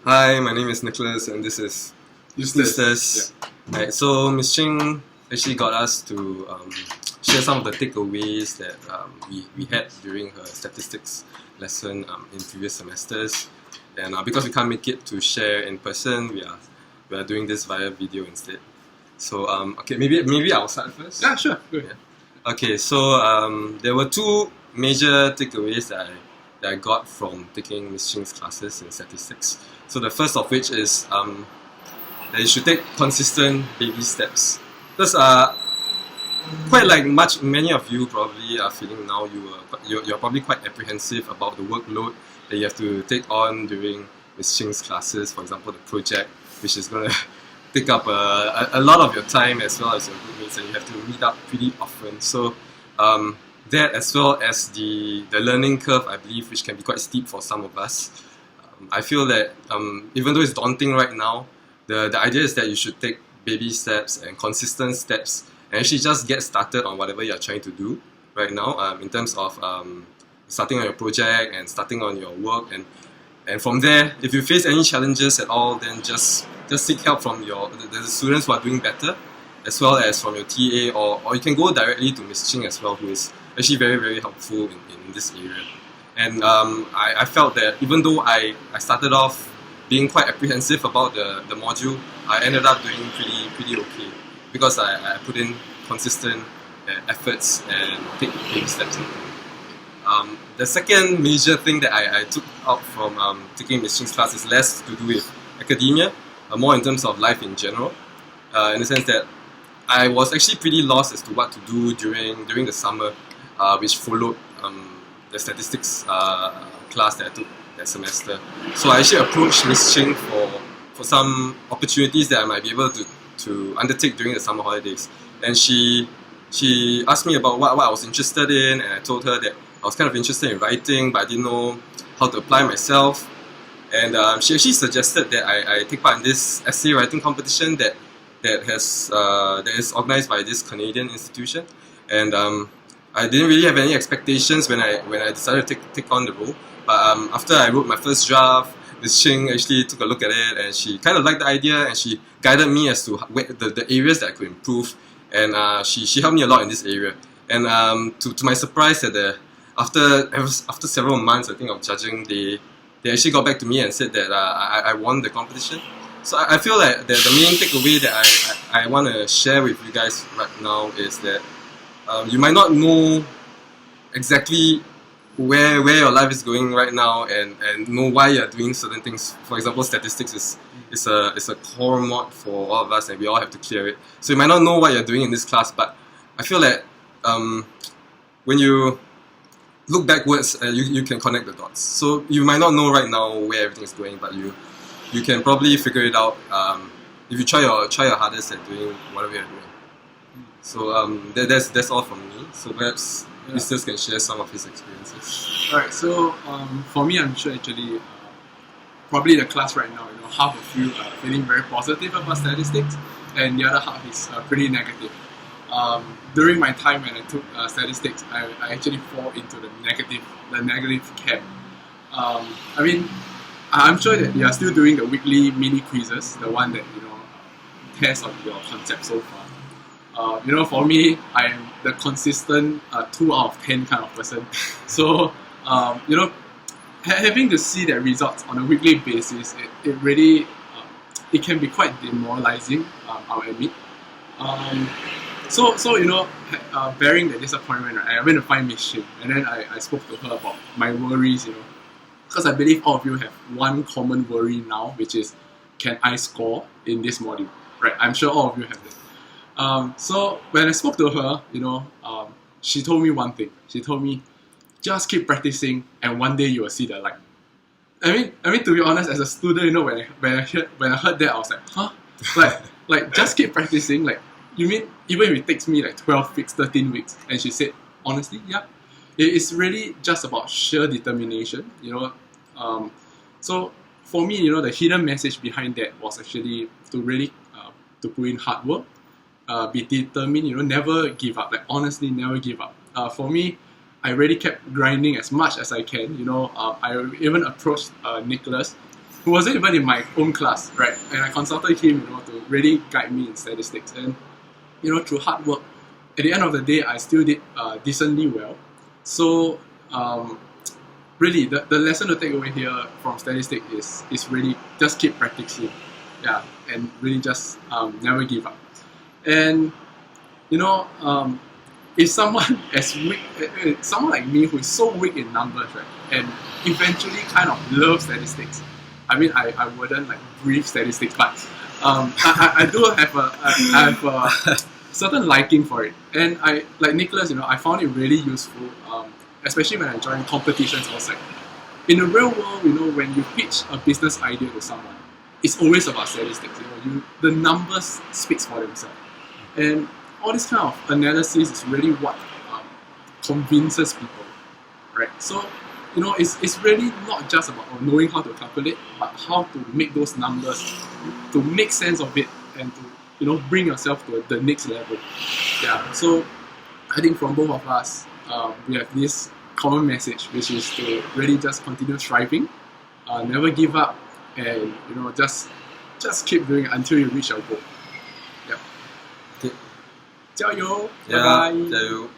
Hi, my name is Nicholas, and this is Eustace. Right, so Ms. Ching actually got us to share some of the takeaways that we had during her statistics lesson in previous semesters. And because we can't make it to share in person, we are doing this via video instead. So okay, maybe I'll start first. Yeah, sure. Go ahead. Okay, so there were two major takeaways that I got from taking Ms. Ching's classes in statistics. So the first of which is that you should take consistent baby steps. Because quite like many of you probably are feeling now, you're probably quite apprehensive about the workload that you have to take on during Ms. Ching's classes. For example, the project, which is going to take up a lot of your time as well as your groupmates, and you have to meet up pretty often. So that, as well as the learning curve, I believe, which can be quite steep for some of us. I feel that even though it's daunting right now, the idea is that you should take baby steps and consistent steps and actually just get started on whatever you're trying to do right now, in terms of starting on your project and starting on your work, and from there, if you face any challenges at all, then just seek help from the students who are doing better, as well as from your TA, or you can go directly to Ms. Ching as well, who is actually very, very helpful in this area. And I felt that even though I started off being quite apprehensive about the module, I ended up doing pretty okay, because I put in consistent efforts and take baby steps. The second major thing that I took out from taking Ms. Ching's class is less to do with academia, more in terms of life in general, in the sense that I was actually pretty lost as to what to do during the summer, which followed the statistics class that I took that semester. So I actually approached Ms. Ching for some opportunities that I might be able to undertake during the summer holidays. And she asked me about what I was interested in, and I told her that I was kind of interested in writing, but I didn't know how to apply myself. And she actually suggested that I take part in this essay writing competition that is organized by this Canadian institution. And I didn't really have any expectations when I decided to take on the role. But after I wrote my first draft, Ms. Ching actually took a look at it, and she kind of liked the idea, and she guided me as to the areas that I could improve. And she helped me a lot in this area. And to my surprise, after several months, I think, of judging, they actually got back to me and said that I won the competition. So I feel like the main takeaway that I want to share with you guys right now is that you might not know exactly where your life is going right now, and know why you're doing certain things. For example, statistics is a core mod for all of us, and we all have to clear it. So you might not know what you're doing in this class, but I feel that when you look backwards, you can connect the dots. So you might not know right now where everything is going, but you can probably figure it out if you try your hardest at doing whatever you're doing. So that's all from me. So perhaps Eustace can share some of his experiences. Alright, so for me, I'm sure actually probably the class right now, half of you are feeling very positive about statistics, and the other half is pretty negative. During my time when I took statistics, I actually fall into the negative camp. I mean, I'm sure that you are still doing the weekly mini quizzes, the one that test on your concept so far. For me, I am the consistent 2 out of 10 kind of person. So, having to see the results on a weekly basis, it really it can be quite demoralizing. I'll admit. So bearing the disappointment, right, I went to find Miss Ching, and then I spoke to her about my worries, because I believe all of you have one common worry now, which is, can I score in this module? Right? I'm sure all of you have that. So when I spoke to her, she told me one thing. She told me, just keep practicing, and one day you will see the light. I mean, to be honest, as a student, when I heard that, I was like, huh? Like just keep practicing. Like, you mean even if it takes me like 12 weeks, 13 weeks? And she said, honestly, yeah, it's really just about sheer determination. So for me, the hidden message behind that was actually to really to put in hard work. Be determined, never give up. Like, honestly, never give up. For me, I really kept grinding as much as I can. I even approached Nicholas who wasn't even in my own class, right? And I consulted him, to really guide me in statistics. And through hard work, at the end of the day, I still did decently well. So really, the lesson to take away here from statistics is really just keep practicing, and really just never give up. And if someone as weak, someone like me who is so weak in numbers, right, and eventually kind of loves statistics. I mean, I wouldn't like breathe statistics, but I do have a certain liking for it. And I like Nicholas, I found it really useful, especially when I joined competitions outside. In the real world, when you pitch a business idea to someone, it's always about statistics. The numbers speaks for themselves, and all this kind of analysis is really what convinces people, right? So, it's really not just about knowing how to calculate, but how to make those numbers, to make sense of it, and to bring yourself to the next level. Yeah. So, I think from both of us, we have this common message, which is to really just continue striving, never give up, and just keep doing it until you reach your goal. Yeah. 加油！拜拜！加油！